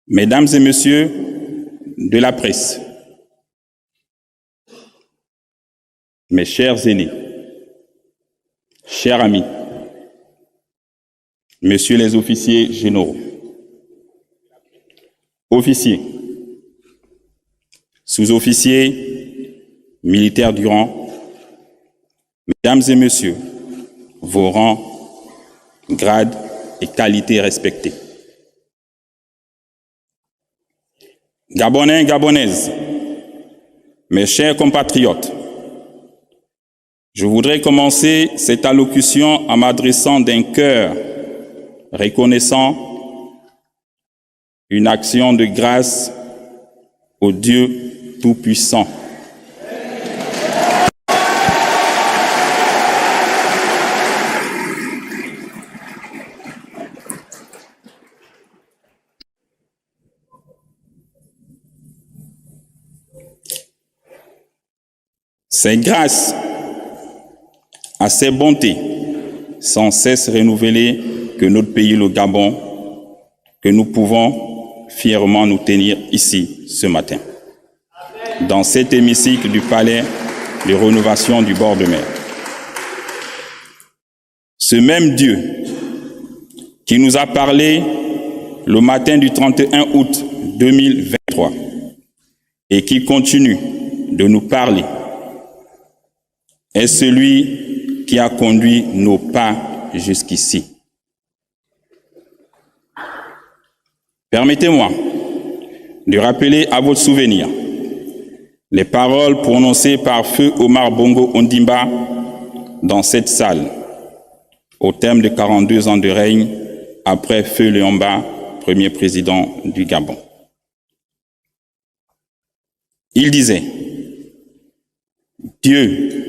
Mesdames et messieurs de la presse, mes chers aînés, chers amis, messieurs les officiers généraux, officiers, sous-officiers, militaires du rang, mesdames et messieurs, vos rangs, grades et qualités respectés. Gabonais, Gabonaises, mes chers compatriotes, je voudrais commencer cette allocution en m'adressant d'un cœur reconnaissant une action de grâce au Dieu Tout-Puissant. C'est grâce à ces bontés sans cesse renouvelées que notre pays, le Gabon, que nous pouvons fièrement nous tenir ici ce matin, dans cet hémicycle du palais de rénovation du bord de mer. Ce même Dieu qui nous a parlé le matin du 31 août 2023 et qui continue de nous parler est celui qui a conduit nos pas jusqu'ici. Permettez-moi de rappeler à votre souvenir les paroles prononcées par Feu Omar Bongo Ondimba dans cette salle au terme de 42 ans de règne après Feu Léomba, premier président du Gabon. Il disait « Dieu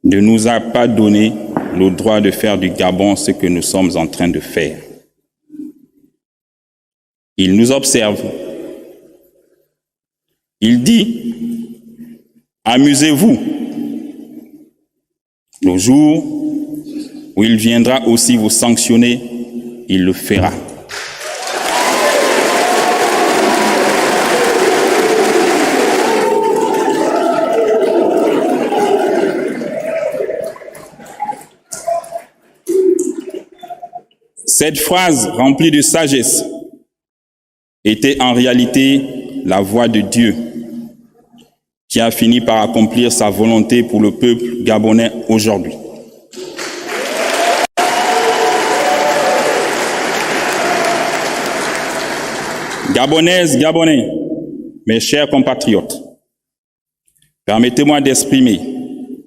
ne nous a pas donné le droit de faire du Gabon ce que nous sommes en train de faire. Il nous observe. Il dit, amusez-vous. Le jour où il viendra aussi vous sanctionner, il le fera. Cette phrase remplie de sagesse était en réalité la voix de Dieu qui a fini par accomplir sa volonté pour le peuple gabonais aujourd'hui. Gabonaises, Gabonais, mes chers compatriotes, permettez-moi d'exprimer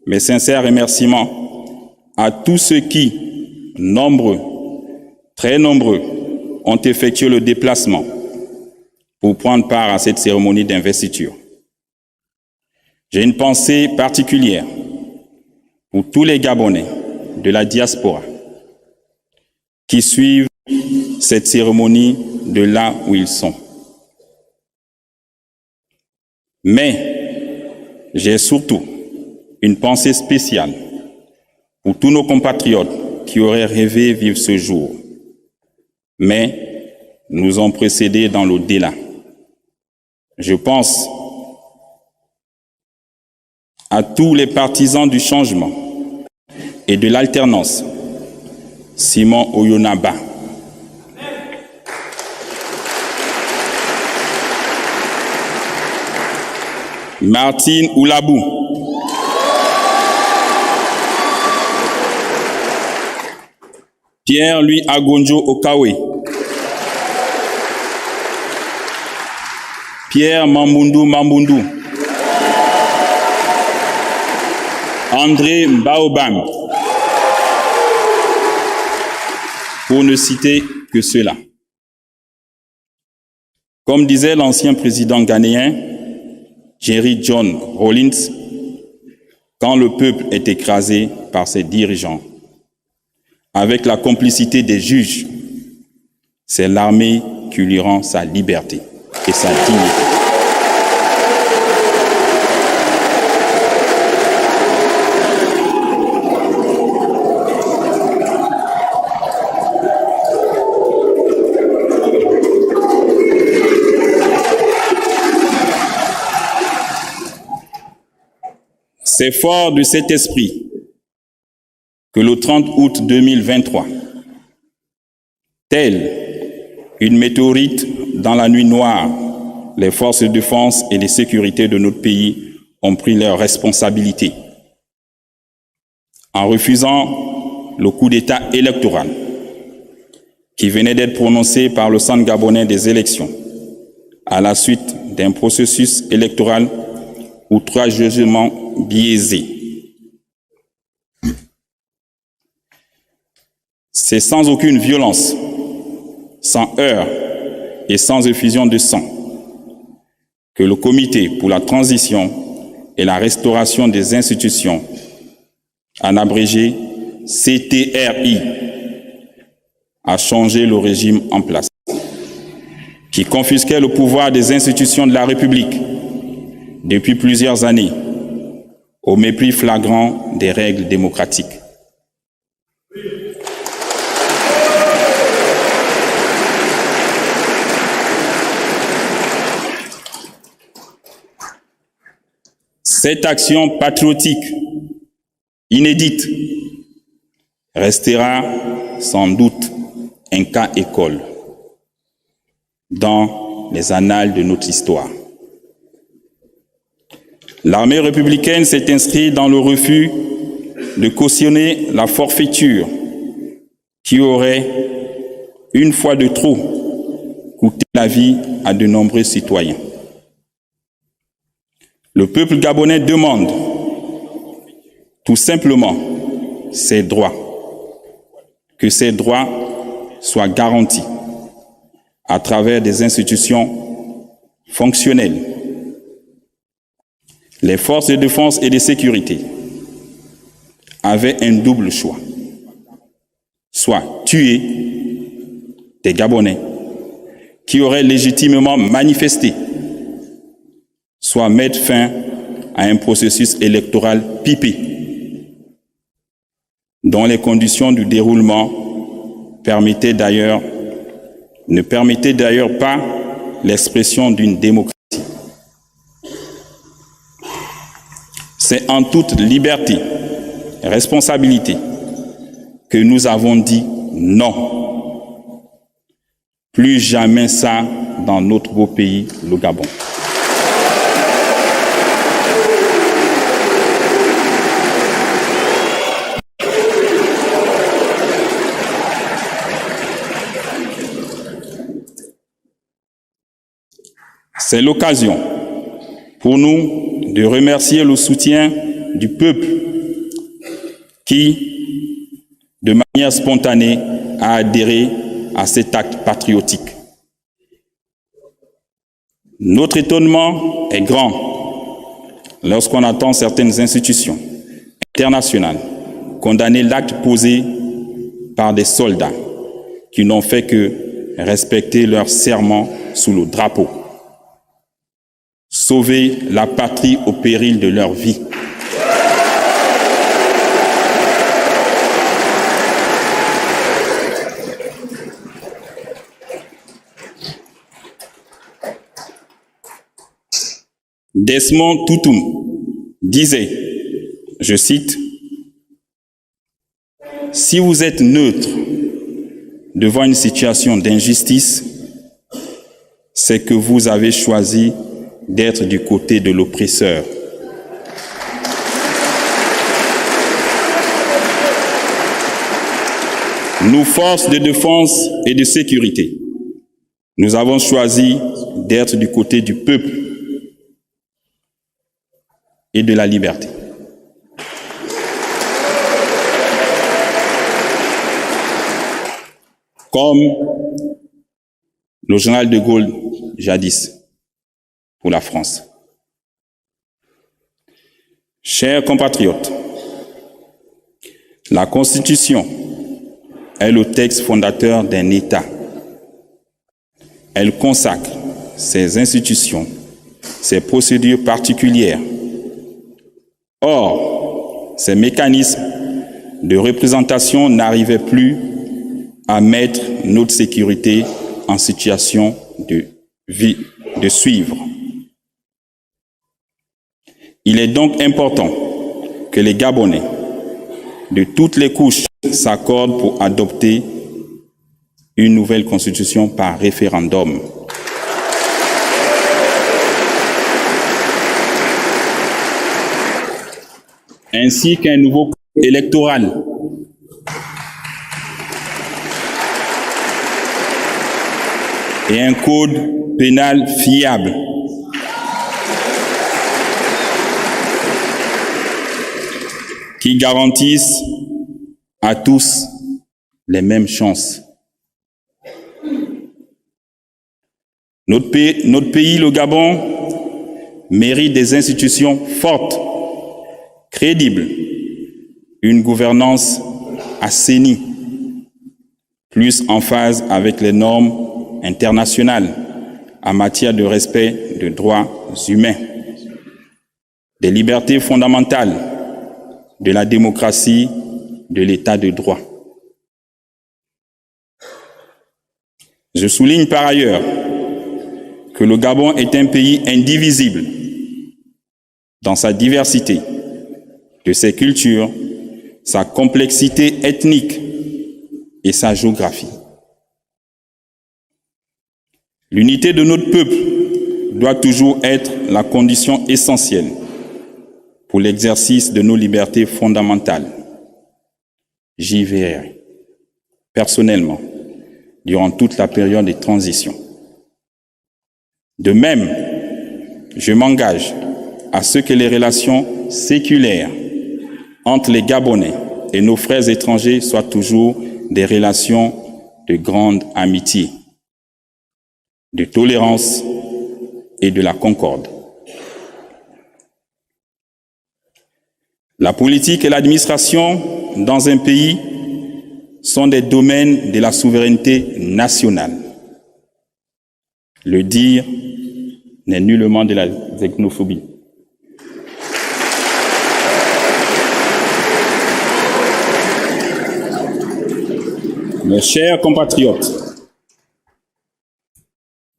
mes sincères remerciements à tous ceux qui, nombreux, très nombreux, ont effectué le déplacement pour prendre part à cette cérémonie d'investiture. J'ai une pensée particulière pour tous les Gabonais de la diaspora qui suivent cette cérémonie de là où ils sont. Mais j'ai surtout une pensée spéciale pour tous nos compatriotes qui auraient rêvé vivre ce jour, mais nous ont précédés dans l'au-delà. Je pense à tous les partisans du changement et de l'alternance. Simon Oyonaba, Martine Oulabou, Pierre-Louis Agonjo Okawe, Pierre Mambundu Mambundu, André Baobam, pour ne citer que cela. Comme disait l'ancien président ghanéen, Jerry John Rawlings, quand le peuple est écrasé par ses dirigeants, avec la complicité des juges, c'est l'armée qui lui rend sa liberté et sa dignité. C'est fort de cet esprit que le 30 août 2023, telle une météorite dans la nuit noire, les forces de défense et de sécurité de notre pays ont pris leurs responsabilités en refusant le coup d'État électoral qui venait d'être prononcé par le Centre gabonais des élections à la suite d'un processus électoral outrageusement biaisé. C'est sans aucune violence, sans heurts et sans effusion de sang que le Comité pour la transition et la restauration des institutions, en abrégé CTRI, a changé le régime en place, qui confisquait le pouvoir des institutions de la République depuis plusieurs années, au mépris flagrant des règles démocratiques. Cette action patriotique inédite restera sans doute un cas école dans les annales de notre histoire. L'armée républicaine s'est inscrite dans le refus de cautionner la forfaiture qui aurait, une fois de trop, coûté la vie à de nombreux citoyens. Le peuple gabonais demande tout simplement ses droits, que ces droits soient garantis à travers des institutions fonctionnelles. Les forces de défense et de sécurité avaient un double choix, soit tuer des Gabonais qui auraient légitimement manifesté, soit mettre fin à un processus électoral pipé, dont les conditions du déroulement ne permettaient d'ailleurs pas l'expression d'une démocratie. C'est en toute liberté et responsabilité que nous avons dit non. Plus jamais ça dans notre beau pays, le Gabon. C'est l'occasion pour nous de remercier le soutien du peuple qui, de manière spontanée, a adhéré à cet acte patriotique. Notre étonnement est grand lorsqu'on attend certaines institutions internationales condamner l'acte posé par des soldats qui n'ont fait que respecter leur serment sous le drapeau. Sauver la patrie au péril de leur vie. Desmond Tutu disait, je cite, « Si vous êtes neutre devant une situation d'injustice, c'est que vous avez choisi d'être du côté de l'oppresseur. » Nous, forces de défense et de sécurité, nous avons choisi d'être du côté du peuple et de la liberté. Comme le général de Gaulle jadis pour la France. Chers compatriotes, la Constitution est le texte fondateur d'un État. Elle consacre ses institutions, ses procédures particulières. Or, ces mécanismes de représentation n'arrivaient plus à mettre notre sécurité en situation de suivre. Il est donc important que les Gabonais de toutes les couches s'accordent pour adopter une nouvelle constitution par référendum. Ainsi qu'un nouveau code électoral et un code pénal fiable. Qui garantissent à tous les mêmes chances. Notre pays, le Gabon, mérite des institutions fortes, crédibles, une gouvernance assainie, plus en phase avec les normes internationales en matière de respect des droits humains, des libertés fondamentales, de la démocratie, de l'état de droit. Je souligne par ailleurs que le Gabon est un pays indivisible dans sa diversité, de ses cultures, sa complexité ethnique et sa géographie. L'unité de notre peuple doit toujours être la condition essentielle pour l'exercice de nos libertés fondamentales. J'y veillerai personnellement durant toute la période de transition. De même, je m'engage à ce que les relations séculaires entre les Gabonais et nos frères étrangers soient toujours des relations de grande amitié, de tolérance et de la concorde. La politique et l'administration dans un pays sont des domaines de la souveraineté nationale. Le dire n'est nullement de la xénophobie. Mes chers compatriotes,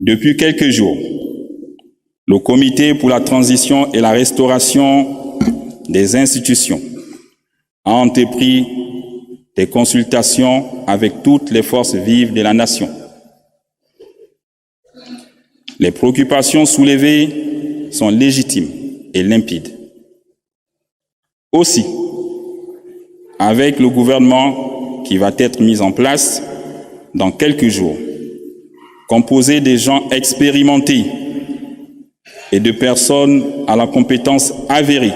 depuis quelques jours, le Comité pour la transition et la restauration des institutions a entrepris des consultations avec toutes les forces vives de la nation. Les préoccupations soulevées sont légitimes et limpides. Aussi, avec le gouvernement qui va être mis en place dans quelques jours, composé de gens expérimentés et de personnes à la compétence avérée,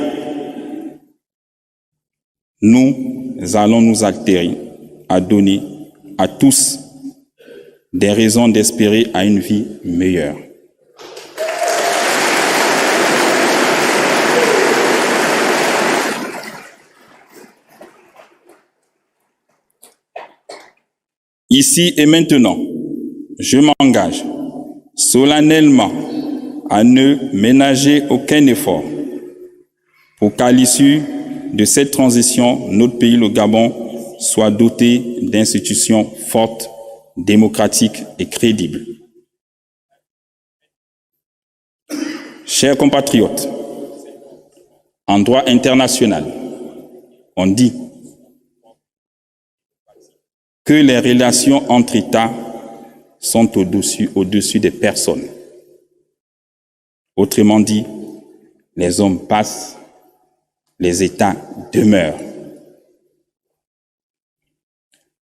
nous allons nous altérer à donner à tous des raisons d'espérer à une vie meilleure. Ici et maintenant, je m'engage solennellement à ne ménager aucun effort pour qu'à l'issue de cette transition, notre pays, le Gabon, soit doté d'institutions fortes, démocratiques et crédibles. Chers compatriotes, en droit international, on dit que les relations entre États sont au-dessus des personnes. Autrement dit, les hommes passent, les États demeurent.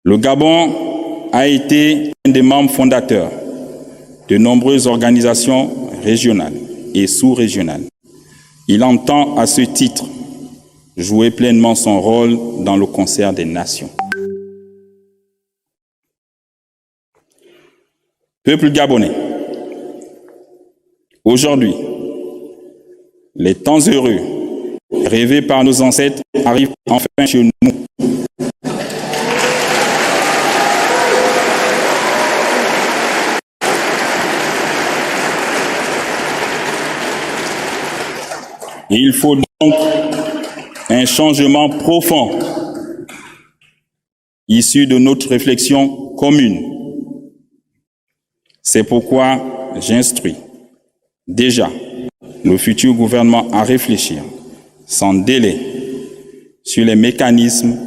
Le Gabon a été un des membres fondateurs de nombreuses organisations régionales et sous-régionales. Il entend à ce titre jouer pleinement son rôle dans le concert des nations. Peuple gabonais, aujourd'hui, les temps heureux rêvés par nos ancêtres arrivent enfin chez nous. Et il faut donc un changement profond issu de notre réflexion commune. C'est pourquoi j'instruis déjà le futur gouvernement à réfléchir sans délai sur les mécanismes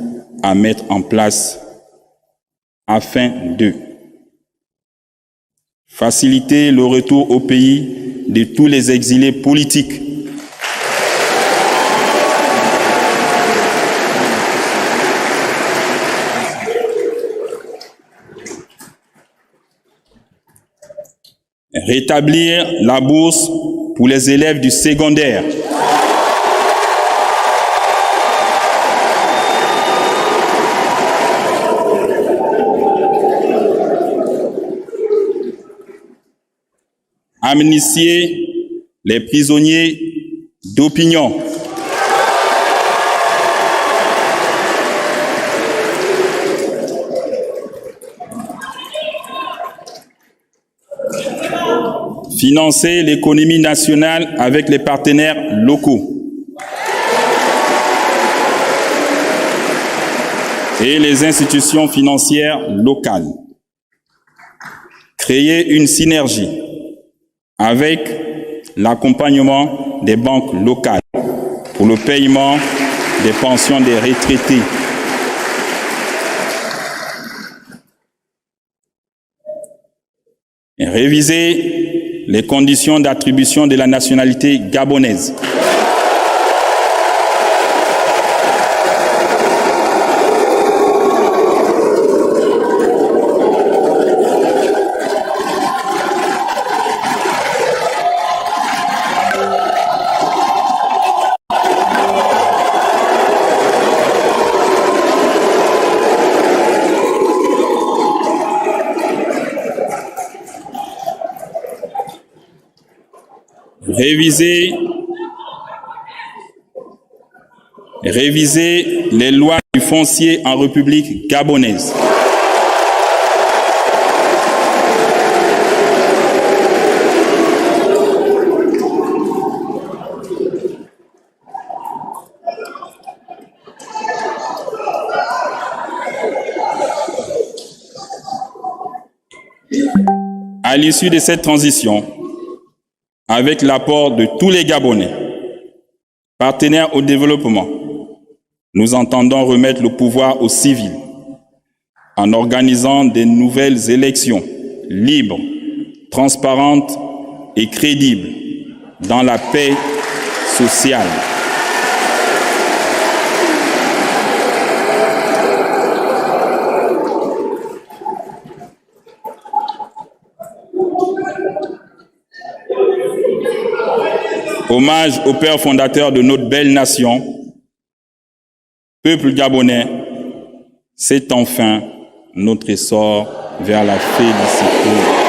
à mettre en place afin de faciliter le retour au pays de tous les exilés politiques, rétablir la bourse pour les élèves du secondaire, amnistier les prisonniers d'opinion, financer l'économie nationale avec les partenaires locaux et les institutions financières locales, créer une synergie avec l'accompagnement des banques locales pour le paiement des pensions des retraités, et réviser les conditions d'attribution de la nationalité gabonaise. Réviser les lois du foncier en République gabonaise. À l'issue de cette transition, avec l'apport de tous les Gabonais, partenaires au développement, nous entendons remettre le pouvoir aux civils en organisant de nouvelles élections libres, transparentes et crédibles dans la paix sociale. Hommage au père fondateur de notre belle nation, peuple gabonais, c'est enfin notre essor vers la félicité.